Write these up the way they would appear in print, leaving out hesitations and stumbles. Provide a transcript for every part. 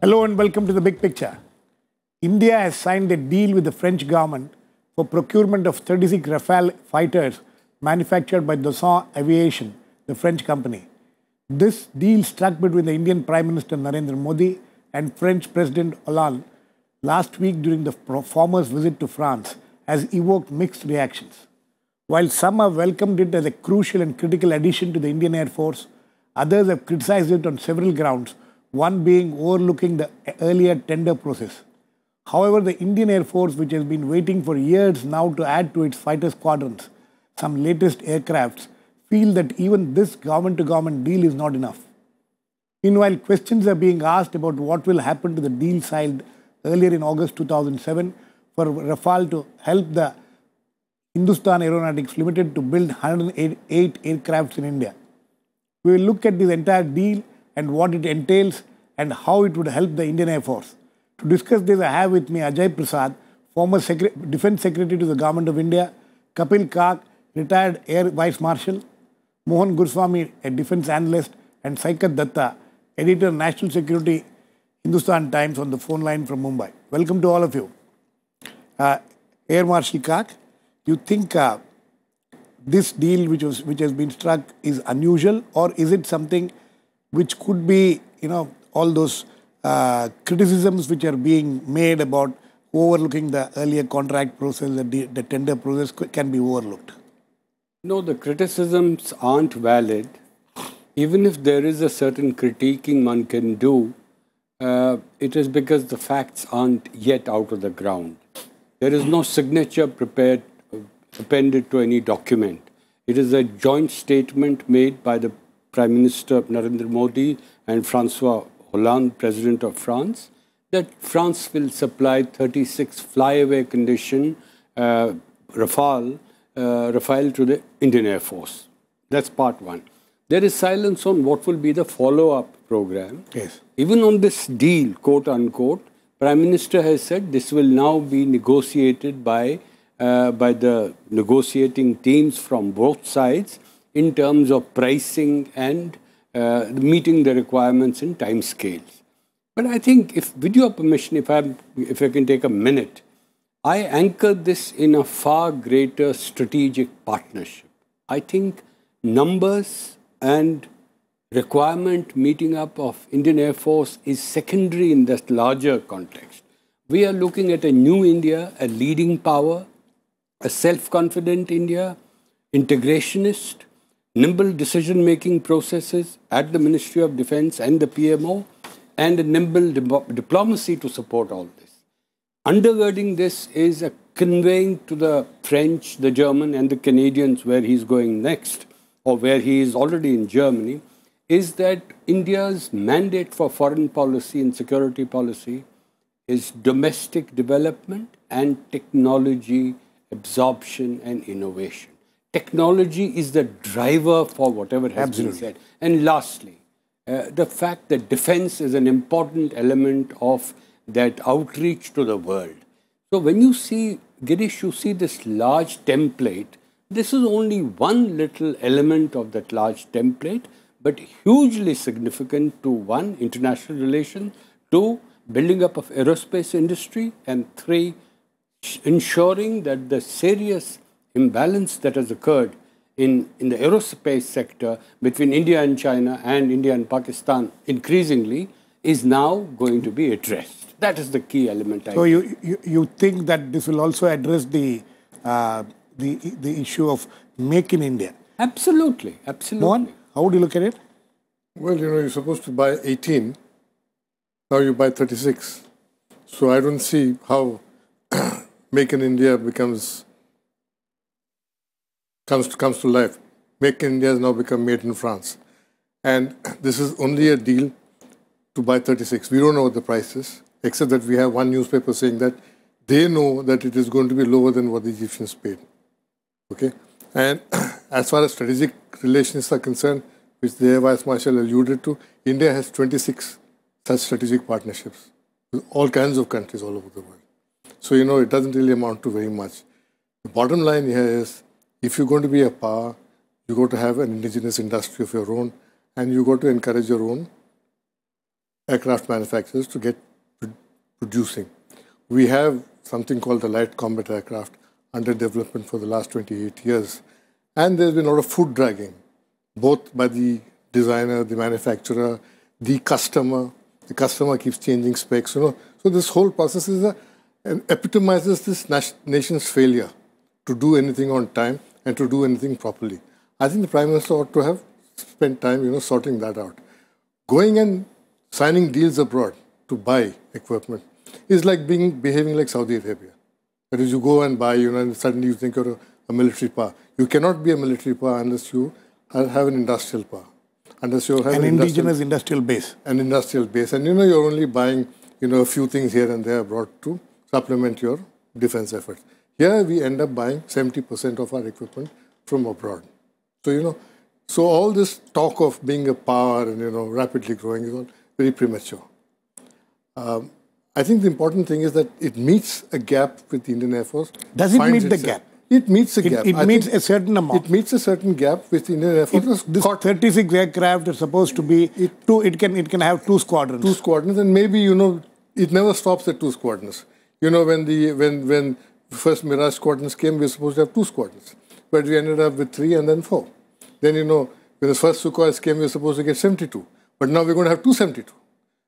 Hello and welcome to the big picture. India has signed a deal with the French government for procurement of 36 Rafale fighters manufactured by Dassault Aviation, the French company. This deal struck between the Indian Prime Minister Narendra Modi and French President Hollande last week during the former's visit to France has evoked mixed reactions. While some have welcomed it as a crucial and critical addition to the Indian Air Force, others have criticized it on several grounds, one being overlooking the earlier tender process. However, the Indian Air Force, which has been waiting for years now to add to its fighter squadrons some latest aircrafts, feel that even this government-to-government deal is not enough. Meanwhile, questions are being asked about what will happen to the deal signed earlier in August 2007 for Rafale to help the Hindustan Aeronautics Limited to build 108 aircrafts in India. We will look at this entire deal and what it entails and how it would help the Indian Air Force. To discuss this, I have with me Ajay Prasad, former Defence Secretary to the Government of India, Kapil, retired Air Vice Marshal, Mohan Guruswamy, a Defence Analyst, and Saikat Datta, Editor, National Security, Hindustan Times, on the phone line from Mumbai. Welcome to all of you. Air Marshal Kak, you think this deal which has been struck is unusual, or is it something which could be, all those criticisms which are being made about overlooking the earlier contract process, the tender process can be overlooked? No, the criticisms aren't valid. Even if there is a certain critiquing one can do, it is because the facts aren't yet out of the ground. There is no signature prepared, appended to any document. It is a joint statement made by the Prime Minister Narendra Modi and François Hollande, President of France, that France will supply 36 flyaway condition Rafale to the Indian Air Force. That's part one. There is silence on what will be the follow-up program. Yes. Even on this deal, quote unquote, Prime Minister has said this will now be negotiated by the negotiating teams from both sides in terms of pricing and meeting the requirements in time scales. But I think, with your permission, if I can take a minute, I anchor this in a far greater strategic partnership. I think numbers and requirement meeting up of Indian Air Force is secondary in that larger context. We are looking at a new India, a leading power, a self-confident India, integrationist, nimble decision-making processes at the Ministry of Defence and the PMO, and a nimble diplomacy to support all this. Undergirding this is a conveying to the French, the German, and the Canadians where he's going next, or where he is already in Germany, is that India's mandate for foreign policy and security policy is domestic development and technology absorption and innovation. Technology is the driver for whatever has been said. And lastly, the fact that defense is an important element of that outreach to the world. So when you see, Girish, you see this large template, this is only one little element of that large template, but hugely significant to one, international relations, two, building up of aerospace industry, and three, ensuring that the serious imbalance that has occurred in the aerospace sector between India and China and India and Pakistan increasingly is now going to be addressed. That is the key element. So you think that this will also address the issue of Make in India? Absolutely, absolutely. Mohan, how would you look at it? Well, you're supposed to buy 18. Now you buy 36. So I don't see how Make in India comes to life. Make in India has now become Made in France. And this is only a deal to buy 36. We don't know what the price is, except that we have one newspaper saying that they know that it is going to be lower than what the Egyptians paid. Okay? And as far as strategic relations are concerned, which the Air Vice Marshal alluded to, India has 26 such strategic partnerships with all kinds of countries all over the world. So, it doesn't really amount to very much. The bottom line here is, if you're going to be a power, you've got to have an indigenous industry of your own, and you've got to encourage your own aircraft manufacturers to get producing. We have something called the light combat aircraft under development for the last 28 years. And there's been a lot of foot dragging, both by the designer, the manufacturer, the customer. The customer keeps changing specs. So this whole process is epitomizes this nation's failure to do anything on time and to do anything properly. I think the Prime Minister ought to have spent time, sorting that out. Going and signing deals abroad to buy equipment is like behaving like Saudi Arabia. That is, you go and buy, and suddenly you think you're a military power. You cannot be a military power unless you have an industrial power. Unless you have an indigenous industrial base. An industrial base. And you're only buying, a few things here and there abroad to supplement your defense efforts. Here we end up buying 70% of our equipment from abroad. So, so all this talk of being a power and, rapidly growing is all very premature. I think the important thing is that it meets a gap with the Indian Air Force. Does it meet the gap? It meets a gap. It meets a certain amount. It meets a certain gap with the Indian Air Force. This 36 aircraft is supposed to be it can have 2 squadrons. 2 squadrons, and maybe it never stops at 2 squadrons. When first Mirage squadrons came, we were supposed to have 2 squadrons, but we ended up with 3 and then 4. Then when the first Sukhois came, we were supposed to get 72, but now we're going to have 272.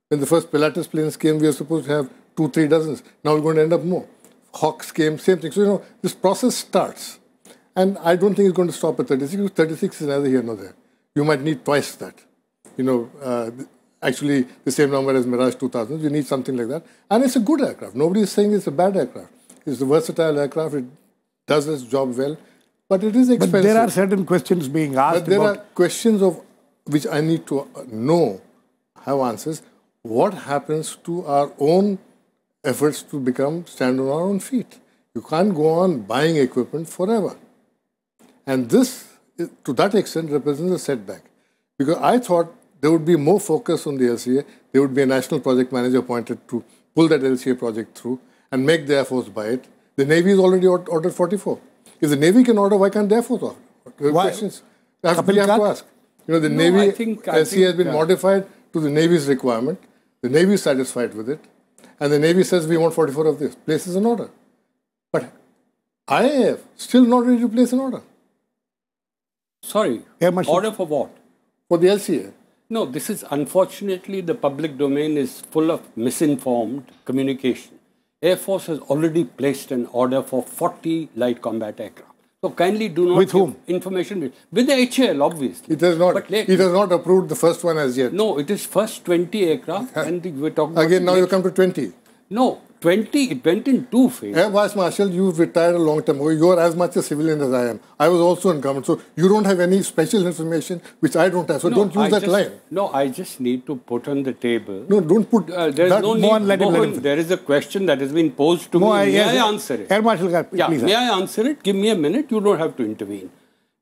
When the first Pilatus planes came, we were supposed to have 2-3 dozens. Now we're going to end up more. Hawks came, same thing. So, this process starts. And I don't think it's going to stop at 36. 36 is neither here nor there. You might need twice that. Actually, the same number as Mirage 2000. You need something like that. And it's a good aircraft. Nobody is saying it's a bad aircraft. It's a versatile aircraft. It does its job well. But it is expensive. But there are certain questions being asked. But there are questions of which I need to have answers. What happens to our own efforts to stand on our own feet? You can't go on buying equipment forever. And this, to that extent, represents a setback. Because I thought there would be more focus on the LCA. There would be a national project manager appointed to pull that LCA project through and make the Air Force buy it. The Navy has already ordered 44. If the Navy can order, why can't the Air Force order? Why? Questions we have to ask. The Navy LCA has been modified to the Navy's requirement. The Navy is satisfied with it. And the Navy says, we want 44 of this. Places an order. But IAF still not ready to place an order. Sorry, order for what? For the LCA. No, this is unfortunately the public domain is full of misinformed communication. Air Force has already placed an order for 40 light combat aircraft. So kindly do not give information. With the HAL, obviously. It has not. It has not approved the first one as yet. No, it is first 20 aircraft, and we're talking about again. Now you come to 20. No, 20. It went in 2 phases. Air Vice Marshal, you've retired a long time ago. You are as much a civilian as I am. I was also in government, so you don't have any special information which I don't have. So don't use that line. No, I just need to put on the table. No, don't put. There is no need. Mohan, there is a question that has been posed to me. May I answer it? Air Marshal, please. May I answer it? Give me a minute. You don't have to intervene.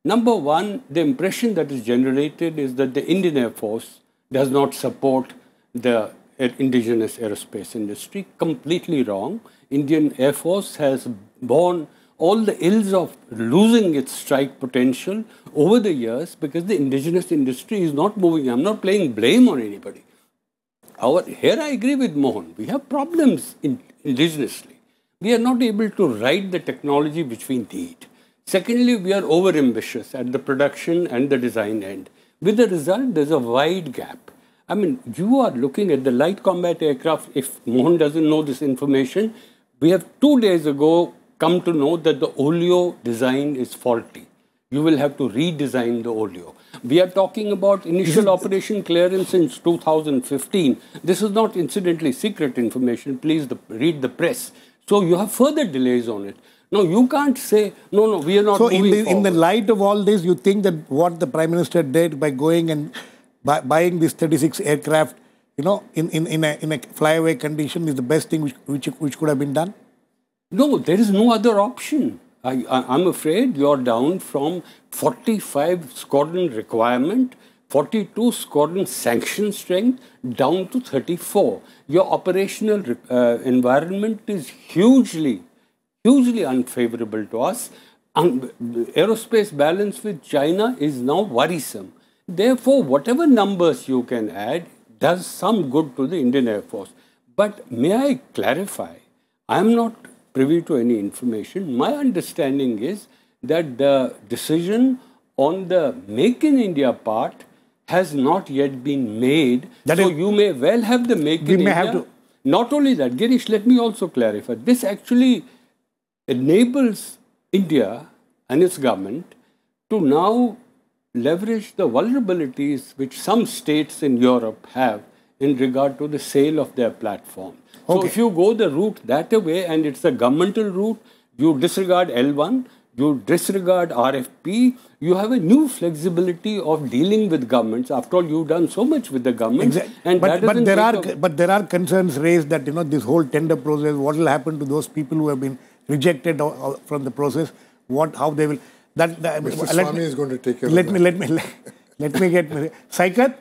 Number one, the impression that is generated is that the Indian Air Force does not support the indigenous aerospace industry. Completely wrong. Indian Air Force has borne all the ills of losing its strike potential over the years because the indigenous industry is not moving. I'm not playing blame on anybody. Here I agree with Mohan. We have problems indigenously. We are not able to ride the technology which we need. Secondly, we are over-ambitious at the production and the design end. With the result, there's a wide gap. I mean, you are looking at the light combat aircraft. If Mohan doesn't know this information, we have 2 days ago come to know that the oleo design is faulty. You will have to redesign the oleo. We are talking about initial operation clearance since 2015. This is not incidentally secret information. Please read the press. So you have further delays on it. No, you can't say, no, we are not moving forward. In the light of all this, you think that what the Prime Minister did by going and buying these 36 aircraft, in a flyaway condition is the best thing which could have been done? No, there is no other option. I'm afraid you're down from 45 squadron requirement, 42 squadron sanction strength, down to 34. Your operational environment is hugely unfavorable to us. Aerospace balance with China is now worrisome. Therefore, whatever numbers you can add, does some good to the Indian Air Force. But may I clarify, I am not privy to any information. My understanding is that the decision on the Make in India part has not yet been made. You may well have the Make in India. Not only that, Girish, let me also clarify. This actually enables India and its government to now leverage the vulnerabilities which some states in Europe have in regard to the sale of their platform. So if you go the route that way, and it's a governmental route, you disregard L1, you disregard RFP, you have a new flexibility of dealing with governments. After all, you've done so much with the government. And but there are concerns raised that, you know, this whole tender process, what will happen to those people who have been rejected from the process, how they will... Mr. Swamy is going to take care of that. Let me get... Saikat?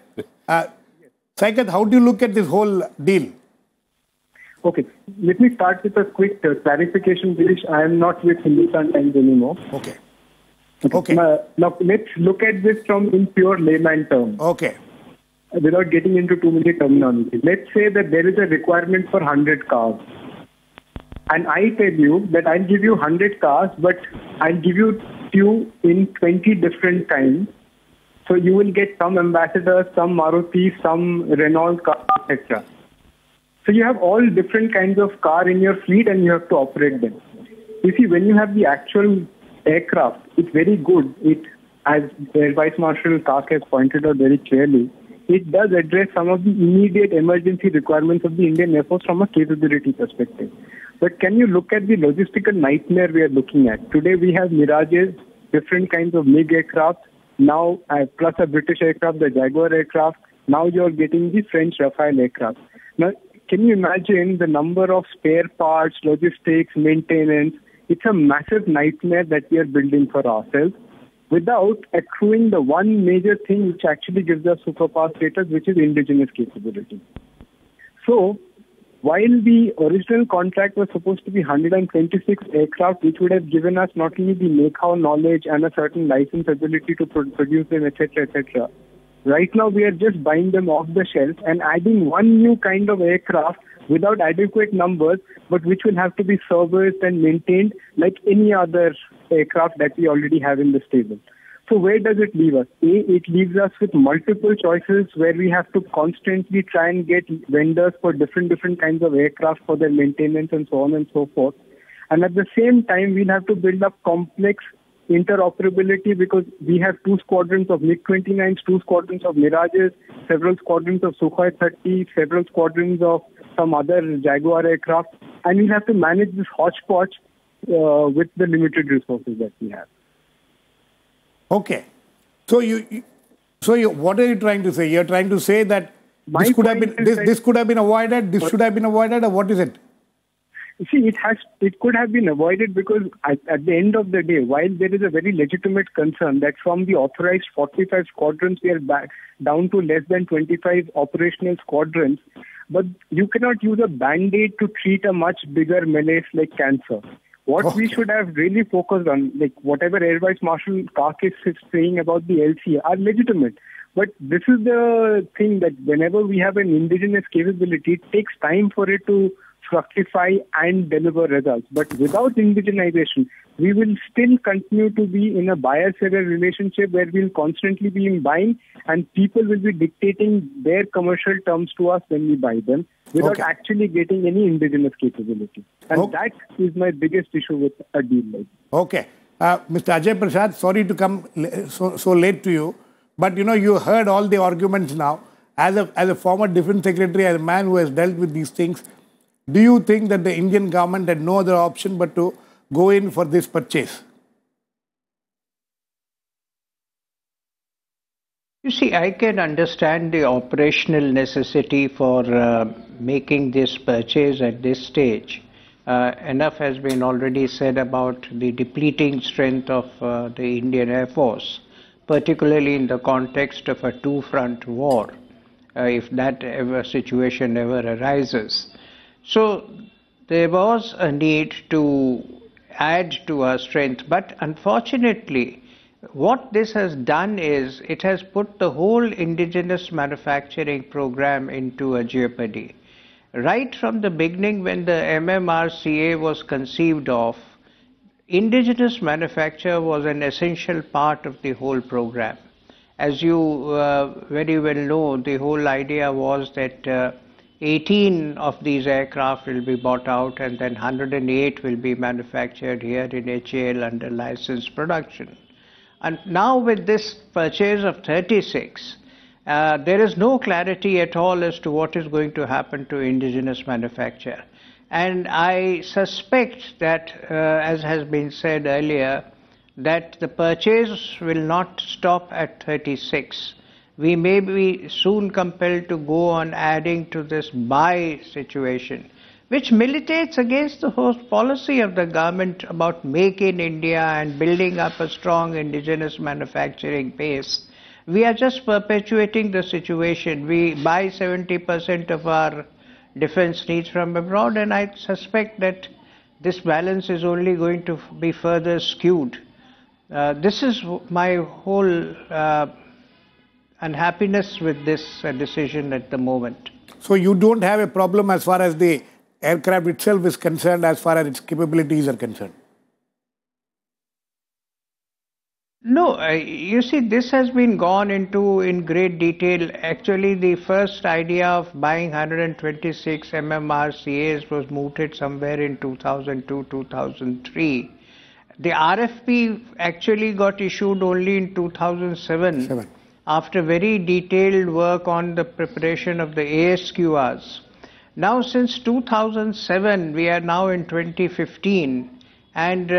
Saikat, how do you look at this whole deal? Okay, let me start with a quick clarification, Girish. I am not with Hindustan Times anymore. Okay. Now, let's look at this in pure layman terms. Okay. Without getting into too many terminology. Let's say that there is a requirement for 100 cars. And I tell you that I'll give you 100 cars, but I'll give you few in 20 different times. So you will get some Ambassadors, some Maruti, some Renault cars, etc. So you have all different kinds of car in your fleet and you have to operate them. You see, when you have the actual aircraft, it's very good. It, as Air Vice Marshal Kak has pointed out very clearly, it does address some of the immediate emergency requirements of the Indian Air Force from a capability perspective. But can you look at the logistical nightmare we are looking at? Today we have Mirages, different kinds of MiG aircraft, now plus a British aircraft, the Jaguar aircraft. Now you're getting the French Rafale aircraft. Now, can you imagine the number of spare parts, logistics, maintenance? It's a massive nightmare that we are building for ourselves without accruing the one major thing which actually gives us superpower status, which is indigenous capability. So, while the original contract was supposed to be 126 aircraft, which would have given us not only the make-how knowledge and a certain license ability to produce them, etc., etc., right now we are just buying them off the shelf and adding one new kind of aircraft without adequate numbers, but which will have to be serviced and maintained like any other aircraft that we already have in the stable. So where does it leave us? It leaves us with multiple choices where we have to constantly try and get vendors for different kinds of aircraft for their maintenance and so on and so forth. And at the same time, we'll have to build up complex interoperability because we have 2 squadrons of MiG-29s, 2 squadrons of Mirages, several squadrons of Sukhoi 30, several squadrons of some other Jaguar aircraft, and we'll have to manage this hodgepodge with the limited resources that we have. Okay. So what are you trying to say? You're trying to say that this could have been avoided, this should have been avoided, or what is it? You see, it could have been avoided because at the end of the day, while there is a very legitimate concern that from the authorized 45 squadrons, we are back down to less than 25 operational squadrons, but you cannot use a band-aid to treat a much bigger malaise like cancer. What we should have really focused on, like whatever Air Vice Marshal Kak is saying about the LCA are legitimate. But this is the thing that whenever we have an indigenous capability, it takes time for it to fructify and deliver results. But without indigenization, we will still continue to be in a buyer-seller relationship where we'll constantly be in buying and people will be dictating their commercial terms to us when we buy them without actually getting any indigenous capability. And that is my biggest issue with a deal like this. Okay. Mr. Ajay Prasad, sorry to come so late to you, but you know, you heard all the arguments now. As a former defense secretary, as a man who has dealt with these things, do you think that the Indian government had no other option but to go in for this purchase? You see, I can understand the operational necessity for making this purchase at this stage. Enough has been already said about the depleting strength of the Indian Air Force, particularly in the context of a two-front war, if that situation ever arises. So there was a need to add to our strength, but unfortunately, What this has done is it has put the whole indigenous manufacturing program into a jeopardy. Right from the beginning, when the MMRCA was conceived of, indigenous manufacture was an essential part of the whole program. As you very well know, the whole idea was that 18 of these aircraft will be bought out and then 108 will be manufactured here in HAL under licensed production. And now with this purchase of 36, there is no clarity at all as to what is going to happen to indigenous manufacture. And I suspect that, as has been said earlier, that the purchase will not stop at 36. We may be soon compelled to go on adding to this buy situation, which militates against the whole policy of the government about Make in India and building up a strong indigenous manufacturing base. We are just perpetuating the situation. We buy 70% of our defense needs from abroad, and I suspect that this balance is only going to be further skewed. This is my whole unhappiness with this decision at the moment. So you don't have a problem as far as the aircraft itself is concerned, as far as its capabilities are concerned? No, you see, this has been gone into in great detail. Actually, the first idea of buying 126 MMRCAs was mooted somewhere in 2002, 2003. The RFP actually got issued only in 2007 after very detailed work on the preparation of the ASQRs. Now, since 2007, we are now in 2015, and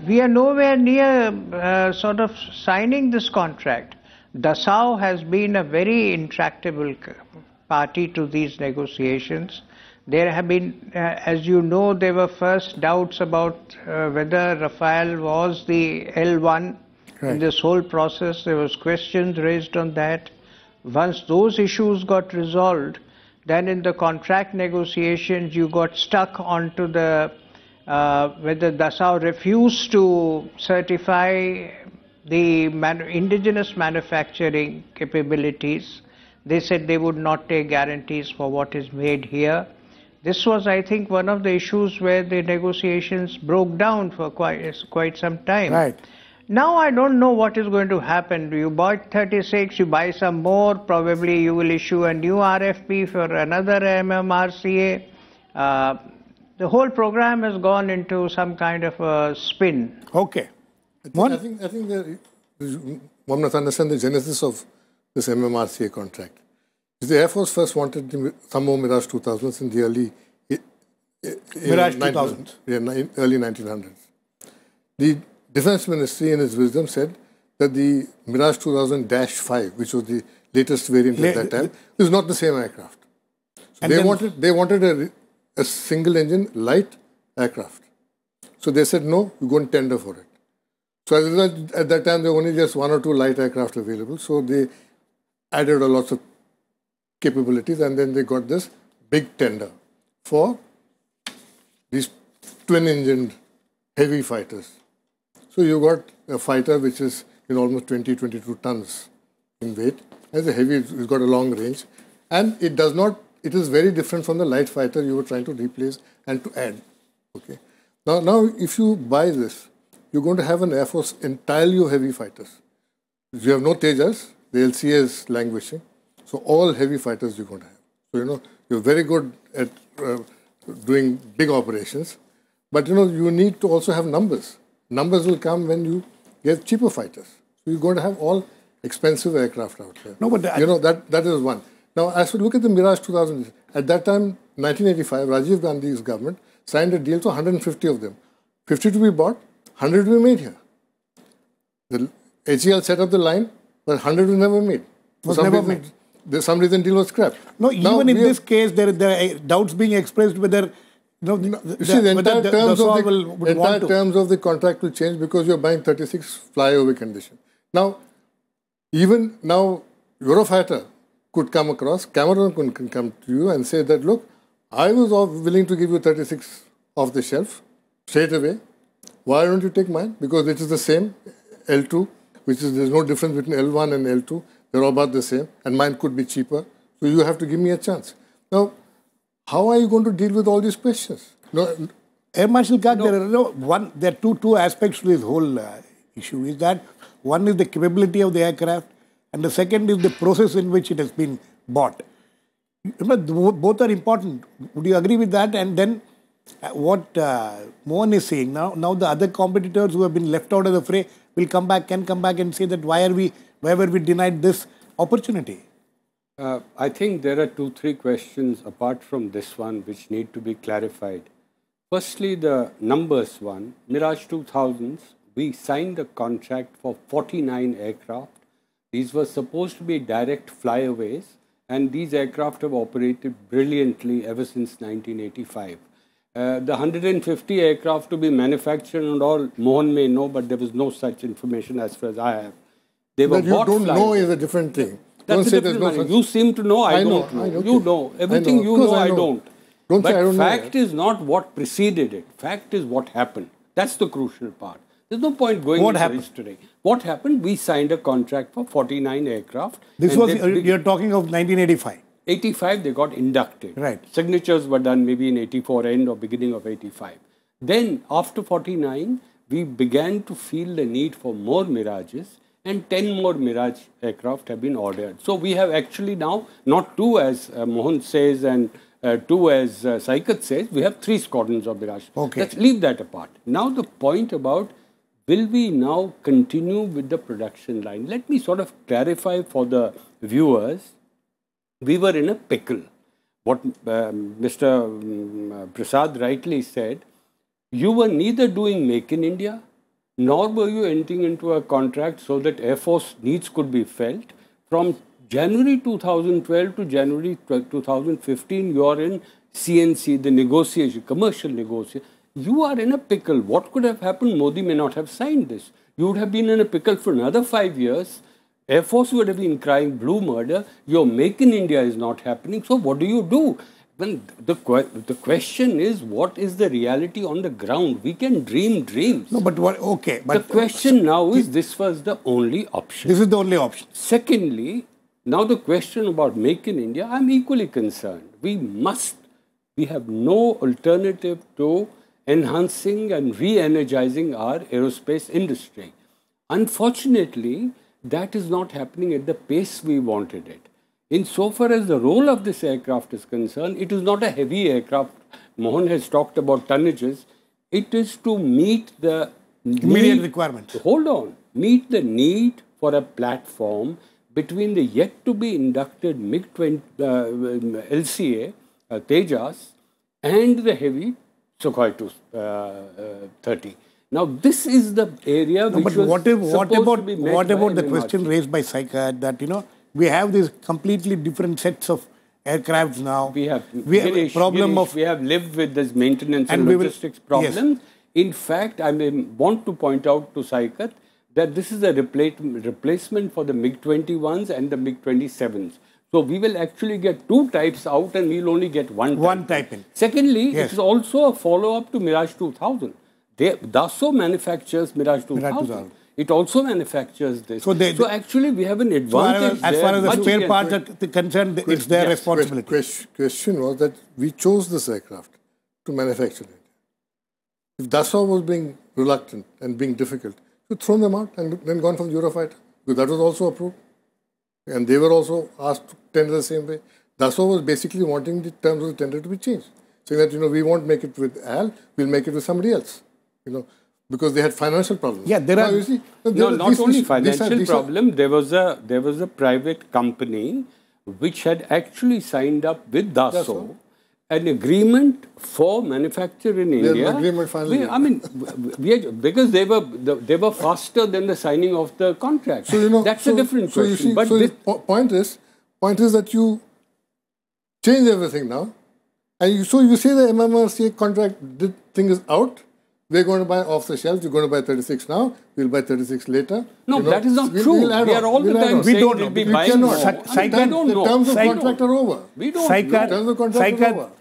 we are nowhere near sort of signing this contract. Dassault has been a very intractable party to these negotiations. There have been, as you know, there were first doubts about whether Rafale was the L1 in this whole process. There was questions raised on that. Once those issues got resolved, then in the contract negotiations, you got stuck onto the whether Dassault refused to certify the indigenous manufacturing capabilities. They said they would not take guarantees for what is made here. This was, I think, one of the issues where the negotiations broke down for quite some time. Right. Now I don't know what is going to happen. You bought 36, you buy some more, probably you will issue a new RFP for another MMRCA. The whole program has gone into some kind of a spin. Okay. I think that one must understand the genesis of this MMRCA contract. The Air Force first wanted some more Mirage 2000s in the early Mirage 2000s. Early 1900s. The Defense Ministry, in its wisdom, said that the Mirage 2000-5, which was the latest variant at that time, is not the same aircraft. So they wanted a single-engine light aircraft. So they said, no, you go and tender for it. So as a result, at that time, there were only just one or two light aircraft available. So they added a lot of capabilities, and then they got this big tender for these twin-engined heavy fighters. So you got a fighter which is almost 20-22 tons in weight. It's a heavy, it's got a long range, and it is very different from the light fighter you were trying to replace and to add. Okay. Now if you buy this, you're going to have an Air Force entirely heavy fighters. You have no Tejas, the LCA is languishing. So all heavy fighters you're going to have. So, you're very good at doing big operations, but, you need to also have numbers. Numbers will come when you get cheaper fighters. So you're going to have all expensive aircraft out there. No, but that is one. Now, as we look at the Mirage 2000, at that time, 1985, Rajiv Gandhi's government signed a deal for 150 of them. 50 to be bought, 100 to be made here. The HAL set up the line, but 100 was never made. For some reason, deal was scrapped. No, even in this case, there are doubts being expressed whether the entire terms of the contract will change because you're buying 36 flyover condition. Now, even now, Eurofighter could come across, Cameron could come to you and say that, look, I was willing to give you 36 off the shelf straight away. Why don't you take mine? Because it is the same L2 which is there's no difference between L1 and L2. They're all about the same, and mine could be cheaper. So you have to give me a chance. Now, how are you going to deal with all these questions? No, Air Marshal Kak, there are two aspects to this whole issue. Is that one is the capability of the aircraft, and the second is the process in which it has been bought. Both are important. Would you agree with that? And then what Mohan is saying now the other competitors who have been left out of the fray will come back and say that why were we denied this opportunity? I think there are 2-3 questions apart from this one which need to be clarified. Firstly, the numbers one, Mirage 2000s, we signed a contract for 49 aircraft. These were supposed to be direct flyaways, and these aircraft have operated brilliantly ever since 1985. The 150 aircraft to be manufactured and all, Mohan may know, but there was no such information as far as I have. They were you don't know is a different thing. That's a different matter. You seem to know, I don't know. You know. Everything you know, I don't. But fact is not what preceded it. Fact is what happened. That's the crucial part. There's no point going into history. What happened? We signed a contract for 49 aircraft. This was, you're talking of 1985. 85, they got inducted. Right. Signatures were done maybe in 84 end or beginning of 85. Then, after 49, we began to feel the need for more Mirages, and 10 more Mirage aircraft have been ordered. So, we have actually now, not 2 as Mohan says and 2 as Saikat says, we have 3 squadrons of Mirage. Okay. Let's leave that apart. Now, the point about will we now continue with the production line? Let me sort of clarify for the viewers. We were in a pickle. What Mr. Prasad rightly said, you were neither doing Make in India, nor were you entering into a contract so that Air Force needs could be felt. From January 2012 to January 2015, you are in CNC, the negotiation, commercial negotiation. You are in a pickle. What could have happened? Modi may not have signed this. You would have been in a pickle for another 5 years. Air Force would have been crying blue murder. Your Make in India is not happening. So what do? When the question is, what is the reality on the ground? We can dream dreams. No, but what? Okay, but the question now is, this was the only option. This is the only option. Secondly, now the question about Make in India, I'm equally concerned. We have no alternative to enhancing and re-energizing our aerospace industry. Unfortunately, that is not happening at the pace we wanted it. Insofar as the role of this aircraft is concerned, it is not a heavy aircraft. Mohan has talked about tonnages. It is to meet the immediate requirement. Hold on. Meet the need for a platform between the yet-to-be inducted MiG-20 LCA, Tejas, and the heavy Sukhoi 30. Now, this is the area which was what about the question raised by Saikat that, we have these completely different sets of aircrafts now. We have Girish, we have lived with this maintenance and logistics problem. Yes. In fact, I want to point out to Saikat that this is a replacement for the MiG-21s and the MiG-27s. So we will actually get 2 types out and we'll only get one type in. Secondly, it is also a follow-up to Mirage 2000. Dassault manufactures Mirage 2000. It also manufactures this. So actually, we have an advantage. As far as the spare parts are concerned, it's their responsibility. Question was that we chose this aircraft to manufacture it. If Dassault was being reluctant and being difficult, you'd thrown them out and then gone from Eurofighter. Because that was also approved. And they were also asked to tender the same way. Dassault was basically wanting the terms of the tender to be changed. Saying that, we won't make it with AL, we'll make it with somebody else. Because they had financial problems. Yeah, there are. Not only financial problem. There was a private company which had actually signed up with Dassault an agreement for manufacture in India. Agreement finally. Because they were faster than the signing of the contract. So that's a different question. Point is that you change everything now, and you say the MMRCA contract thing is out. We're going to buy off the shelf. You're going to buy 36 now. We'll buy 36 later. No, that is not true. We are all the time saying we'll be buying more. The terms of contract are over. We don't know. Terms of contract are over.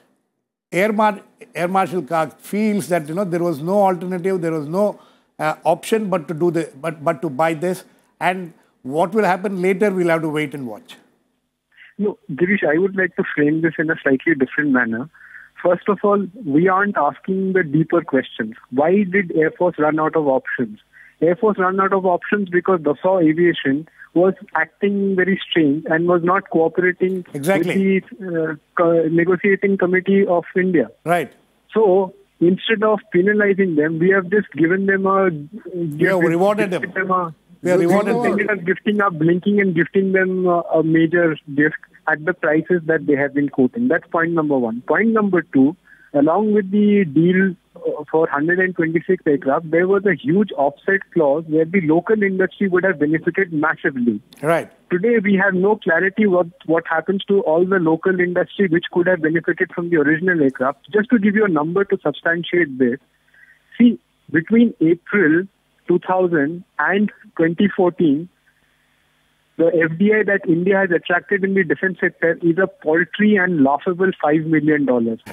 Air Marshal Kak feels that there was no alternative. There was no option but to buy this. And what will happen later, we'll have to wait and watch. No, Girish, I would like to frame this in a slightly different manner. First of all, we aren't asking the deeper questions. Why did Air Force run out of options? Air Force ran out of options because Dassault Aviation was acting very strange and was not cooperating with the negotiating committee of India. Right. So instead of penalizing them, we have just given them a... We have rewarded them. We have rewarded them. Instead of gifting up, blinking and gifting them a major gift at the prices that they have been quoting. That's point number one. Point number two, along with the deal for 126 aircraft, there was a huge offset clause where the local industry would have benefited massively. Right. Today, we have no clarity what happens to all the local industry which could have benefited from the original aircraft. Just to give you a number to substantiate this, see, between April 2000 and 2014, the FDI that India has attracted in the defense sector is a paltry and laughable $5 million.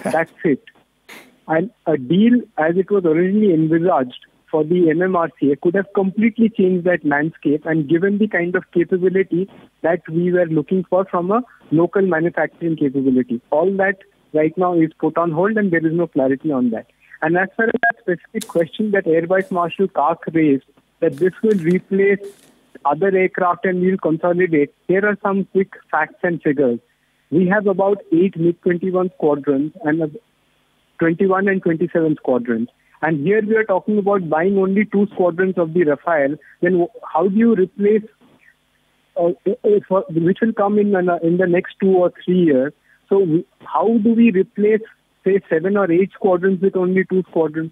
That's it. And a deal as it was originally envisaged for the MMRCA could have completely changed that landscape and given the kind of capability that we were looking for from a local manufacturing capability. All that right now is put on hold and there is no clarity on that. And as far as that specific question that Air Vice Marshal Kak raised, that this will replace other aircraft and we'll consolidate, here are some quick facts and figures. We have about 8 MiG-21 squadrons and 21 and 27 squadrons. And here we are talking about buying only 2 squadrons of the Rafale. Then how do you replace, which will come in the next 2 or 3 years? So how do we replace, say, 7 or 8 squadrons with only 2 squadrons?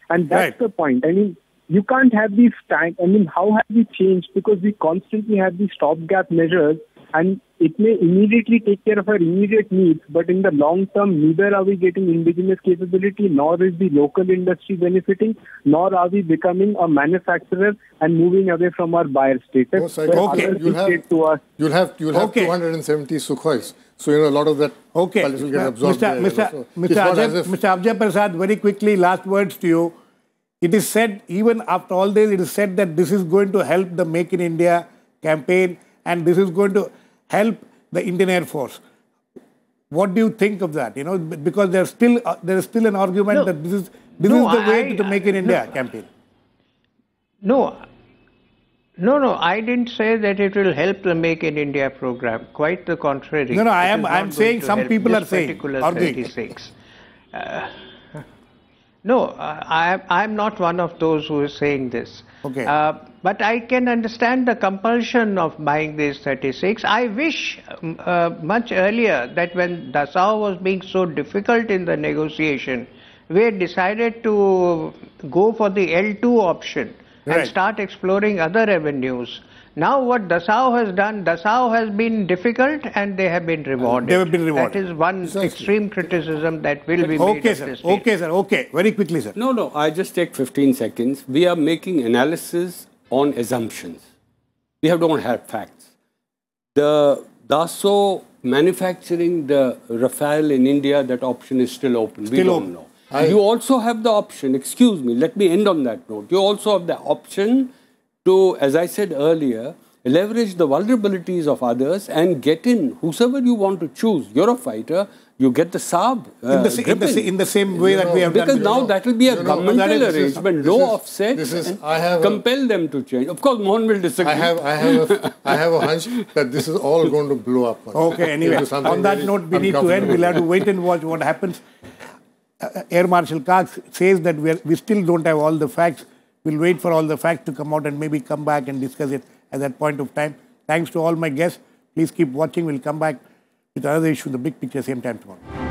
And that's the point. I mean, you can't have these how have we changed? Because we constantly have these stopgap measures and it may immediately take care of our immediate needs, but in the long term, neither are we getting indigenous capability, nor is the local industry benefiting, nor are we becoming a manufacturer and moving away from our buyer status. You'll have 270 Sukhois. So, a lot of that will get absorbed. Mr. Ajay Prasad, very quickly, last words to you. It is said, even after all this, it is said that this is going to help the Make in India campaign and this is going to help the Indian Air Force. What do you think of that? Because there is still an argument that this is the way to the Make in India campaign. No, I didn't say that it will help the Make in India program. Quite the contrary. No, I'm saying some people are saying. No, I'm not one of those who is saying this. Okay. But I can understand the compulsion of buying these 36. I wish much earlier that when Dassault was being so difficult in the negotiation, we had decided to go for the L2 option and start exploring other avenues. Now what Dassault has done, Dassault has been difficult and they have been rewarded. They have been rewarded. That is one extreme criticism that will be made of this deal. Okay, sir. Okay. Very quickly, sir. No. I just take 15 seconds. We are making analysis on assumptions. We don't have facts. The Dassault manufacturing the Rafale in India, that option is still open. We don't know. You also have the option, excuse me, let me end on that note. You also have the option to, as I said earlier, leverage the vulnerabilities of others and get in whosoever you want to choose. You're a fighter, you get the Saab. In the same way that we have done. Because now that will be a governmental arrangement, low offset, compel them to change. Of course, Mohan will disagree. I have a hunch that this is all going to blow up. Okay, anyway, on that note, we need to end. We'll have to wait and watch what happens. Air Marshal Kak says that we still don't have all the facts. We'll wait for all the facts to come out and maybe come back and discuss it at that point of time. Thanks to all my guests. Please keep watching. We'll come back with another issue, the big picture, same time tomorrow.